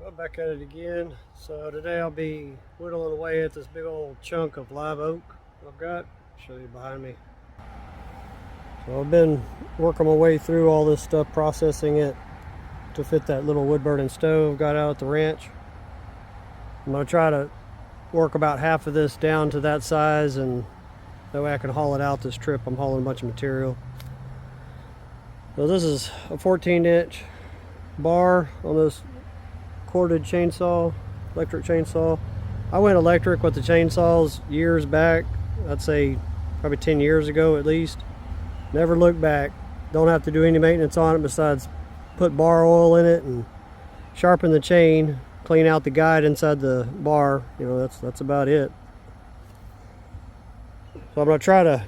Well, back at it again. So today I'll be whittling away at this big old chunk of live oak I've got. I'll show you behind me. So I've been working my way through all this stuff, processing it to fit that little wood burning stove I've got out at the ranch. I'm going to try to work about half of this down to that size, and that way I can haul it out this trip. I'm hauling a bunch of material. So this is a 14-inch bar on this corded chainsaw, electric chainsaw. I went electric with the chainsaws years back. I'd say probably 10 years ago at least. Never looked back. Don't have to do any maintenance on it besides put bar oil in it and sharpen the chain, clean out the guide inside the bar. You know, that's about it. So I'm gonna try to,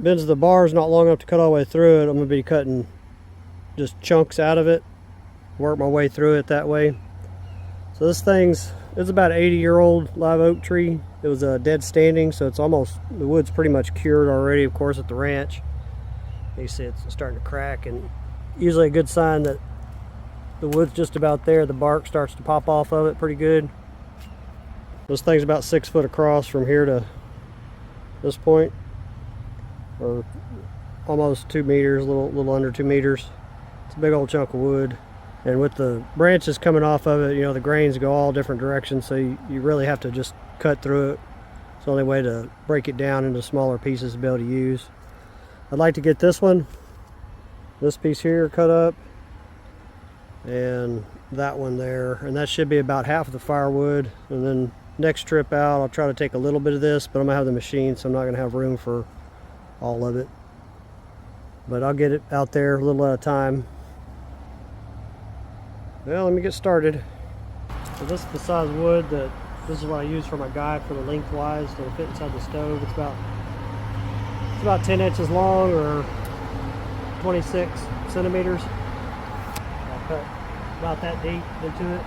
since the bar is not long enough to cut all the way through it, I'm gonna be cutting just chunks out of it, work my way through it that way. So this it's about an 80-year-old live oak tree. It was dead standing, so it's almost, the wood's pretty much cured already, of course, at the ranch. You see it's starting to crack, and usually a good sign that the wood's just about there. The bark starts to pop off of it pretty good. This thing's about 6 foot across from here to this point, or almost 2 meters, a little under 2 meters. It's a big old chunk of wood. And with the branches coming off of it, you know, the grains go all different directions, so you really have to just cut through it. It's the only way to break it down into smaller pieces to be able to use. I'd like to get this piece here cut up, and that one there, and that should be about half of the firewood. And then next trip out, I'll try to take a little bit of this, but I'm gonna have the machine, so I'm not gonna have room for all of it. But I'll get it out there a little at a time. Well, let me get started. So this is the size of wood this is what I use for my guide for the lengthwise to fit inside the stove. It's about 10 inches long, or 26 centimeters. I'll cut about that deep into it.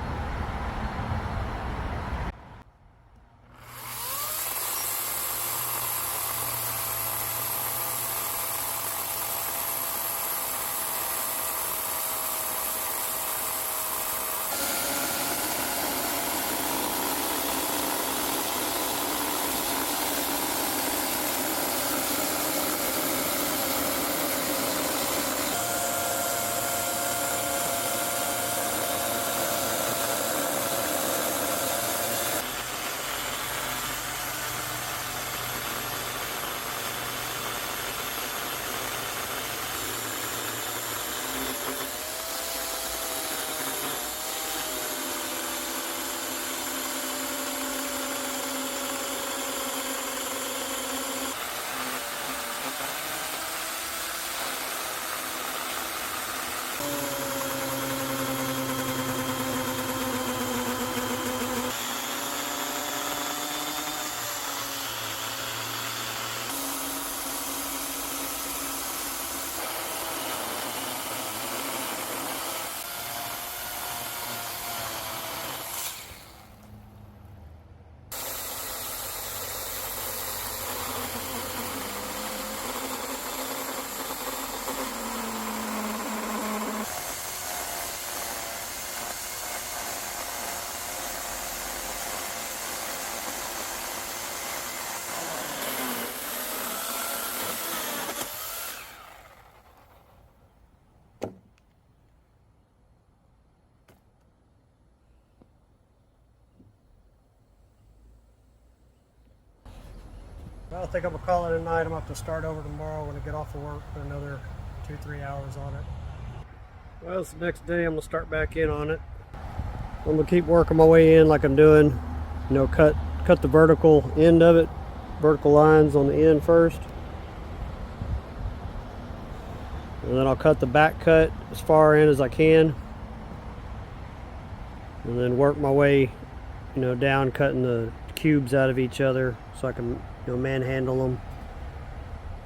Well, I think I'm gonna call it a night. I'm gonna have to start over tomorrow when I get off of work, put another 2-3 hours on it. Well, it's the next day. I'm gonna start back in on it. I'm gonna keep working my way in like I'm doing. You know, cut the vertical end of it, vertical lines on the end first, and then I'll cut the back cut as far in as I can, and then work my way, you know, down, cutting the cubes out of each other so I can, you know, manhandle them.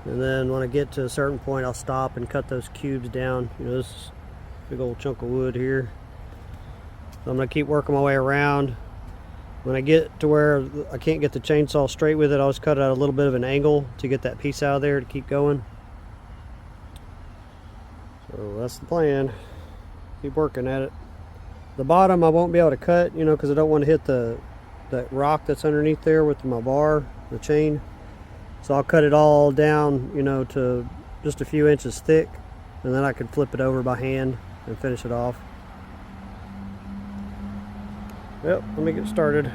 And then when I get to a certain point, I'll stop and cut those cubes down. You know, this is a big old chunk of wood here. So I'm gonna keep working my way around. When I get to where I can't get the chainsaw straight with it, I'll just cut it at a little bit of an angle to get that piece out of there to keep going. So that's the plan. Keep working at it. The bottom I won't be able to cut, you know, because I don't want to hit that rock that's underneath there with my bar, the chain. So I'll cut it all down, you know, to just a few inches thick, and then I can flip it over by hand and finish it off. Yep, let me get started.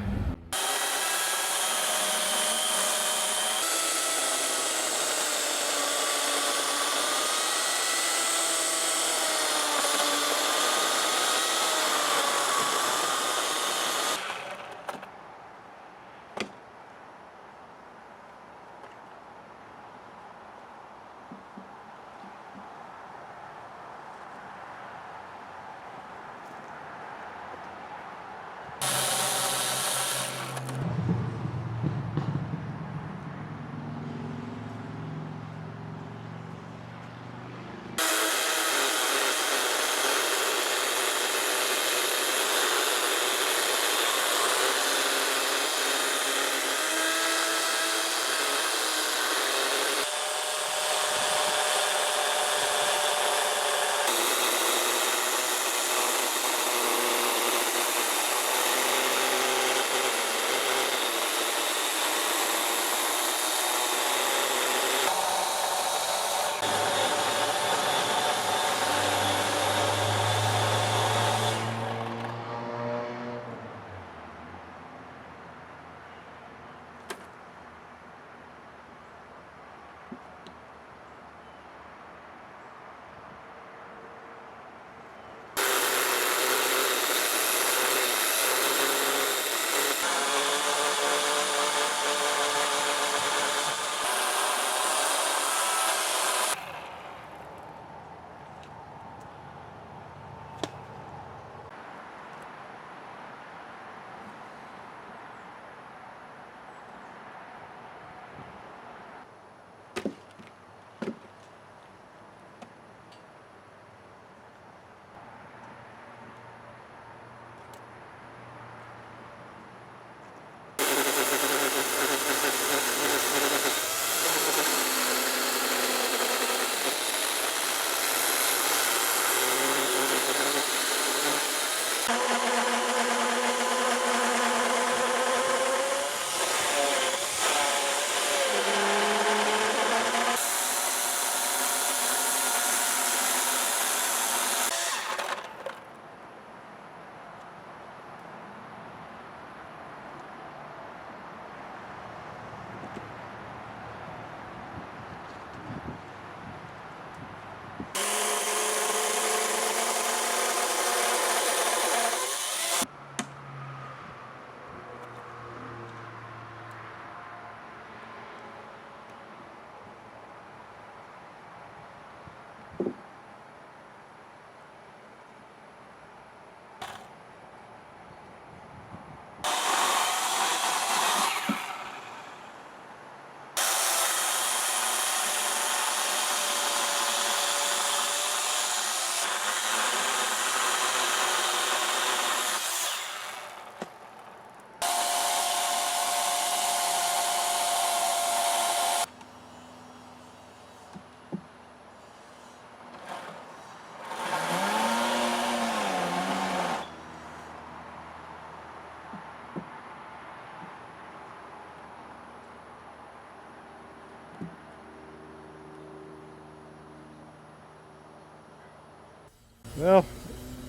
Well,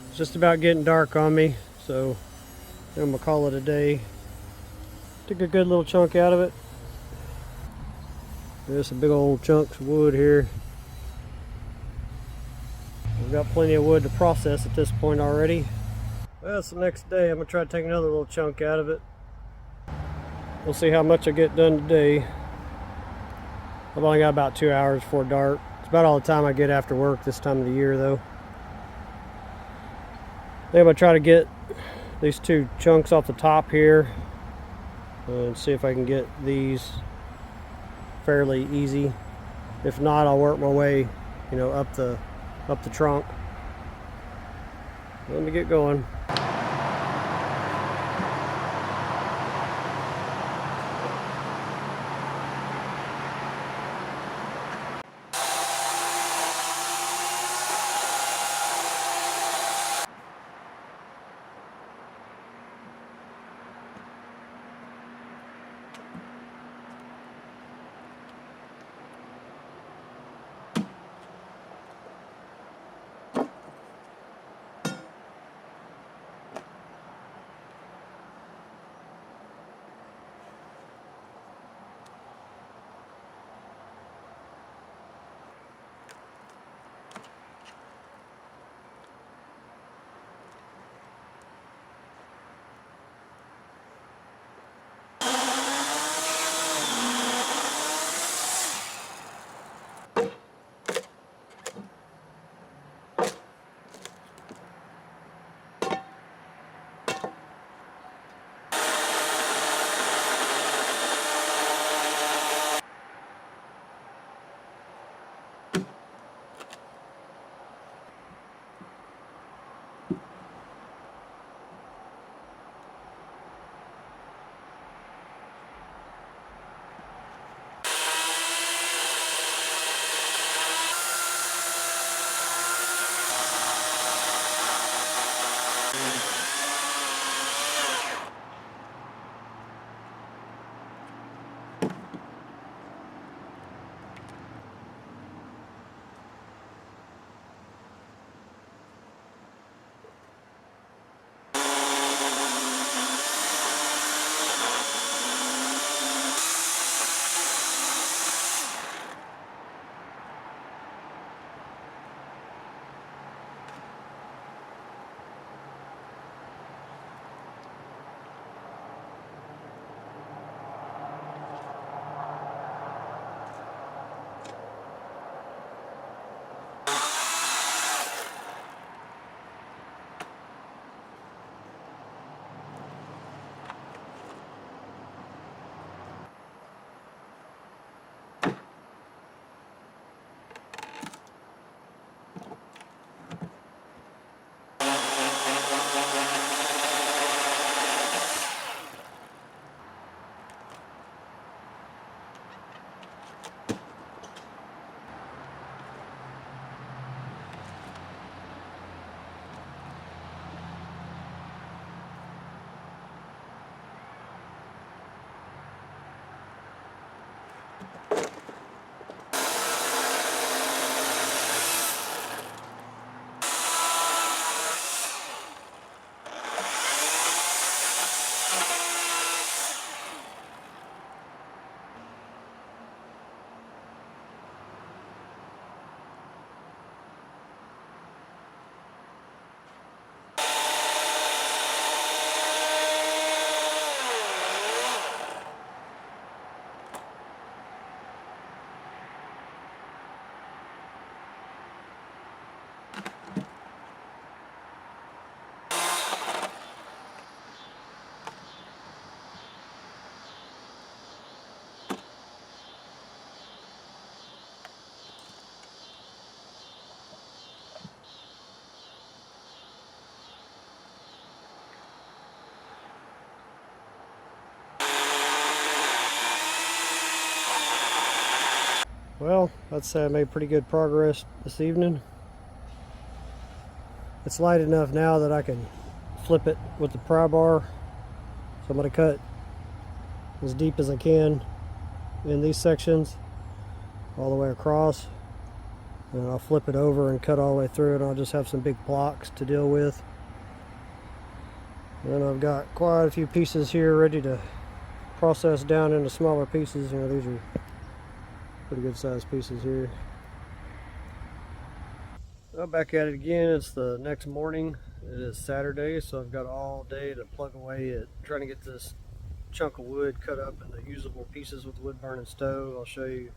it's just about getting dark on me, so I'm gonna call it a day. Took a good little chunk out of it. There's some big old chunks of wood here. We've got plenty of wood to process at this point already. Well, it's the next day. I'm gonna try to take another little chunk out of it. We'll see how much I get done today. I've only got about 2 hours before dark. It's about all the time I get after work this time of the year, though. Then I'm gonna try to get these two chunks off the top here and see if I can get these fairly easy. If not, I'll work my way, you know, up the trunk. Let me get going. Well, I'd say I made pretty good progress this evening. It's light enough now that I can flip it with the pry bar. So I'm going to cut as deep as I can in these sections all the way across, and I'll flip it over and cut all the way through it. I'll just have some big blocks to deal with. And I've got quite a few pieces here ready to process down into smaller pieces. You know, these are pretty good sized pieces here. Well, back at it again. It's the next morning. It is Saturday, so I've got all day to plug away at trying to get this chunk of wood cut up into usable pieces with the wood burning stove. I'll show you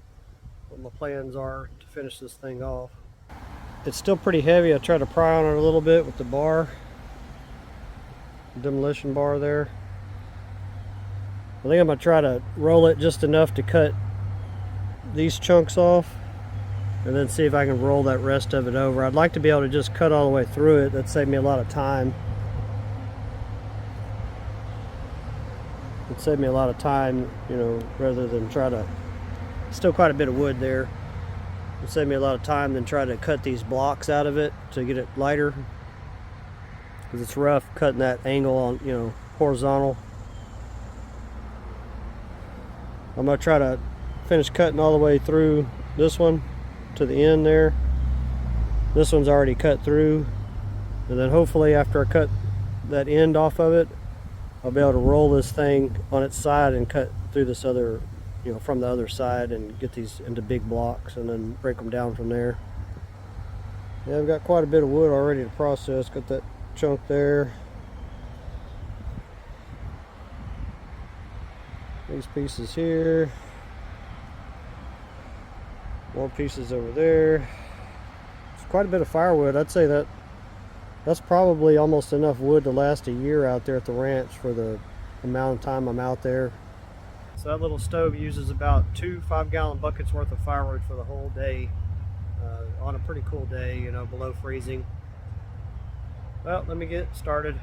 what my plans are to finish this thing off. It's still pretty heavy. I tried to pry on it a little bit with the bar, demolition bar there. I think I'm going to try to roll it just enough to cut these chunks off, and then see if I can roll that rest of it over. I'd like to be able to just cut all the way through it. That'd save me a lot of time. It'd save me a lot of time, you know, rather than try to, still quite a bit of wood there. It'd save me a lot of time than try to cut these blocks out of it to get it lighter, because it's rough cutting that angle on, you know, horizontal. I'm going to try to finish cutting all the way through this one to the end there. This one's already cut through, and then hopefully after I cut that end off of it, I'll be able to roll this thing on its side and cut through this other, you know, from the other side, and get these into big blocks and then break them down from there. Yeah, I've got quite a bit of wood already to process. Got that chunk there. These pieces here. More pieces over there. It's quite a bit of firewood. I'd say that's probably almost enough wood to last a year out there at the ranch for the amount of time I'm out there. So that little stove uses about 2 5-gallon buckets worth of firewood for the whole day, on a pretty cool day, you know, below freezing. Well, let me get started.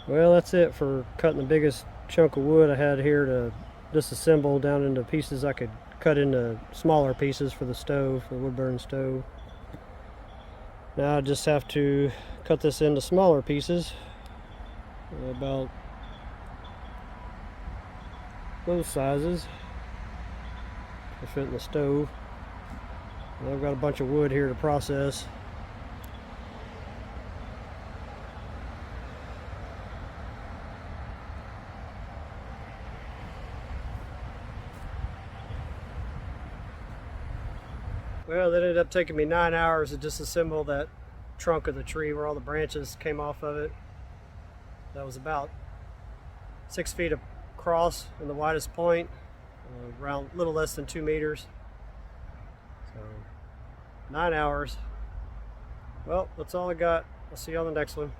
Well, that's it for cutting the biggest chunk of wood I had here to disassemble down into pieces I could cut into smaller pieces for the stove, for the wood burn stove. Now I just have to cut this into smaller pieces, about those sizes to fit in the stove. And I've got a bunch of wood here to process. Well, it ended up taking me 9 hours to disassemble that trunk of the tree where all the branches came off of it. That was about 6 feet across in the widest point, around a little less than 2 meters. So 9 hours. Well, that's all I got. I'll see you on the next one.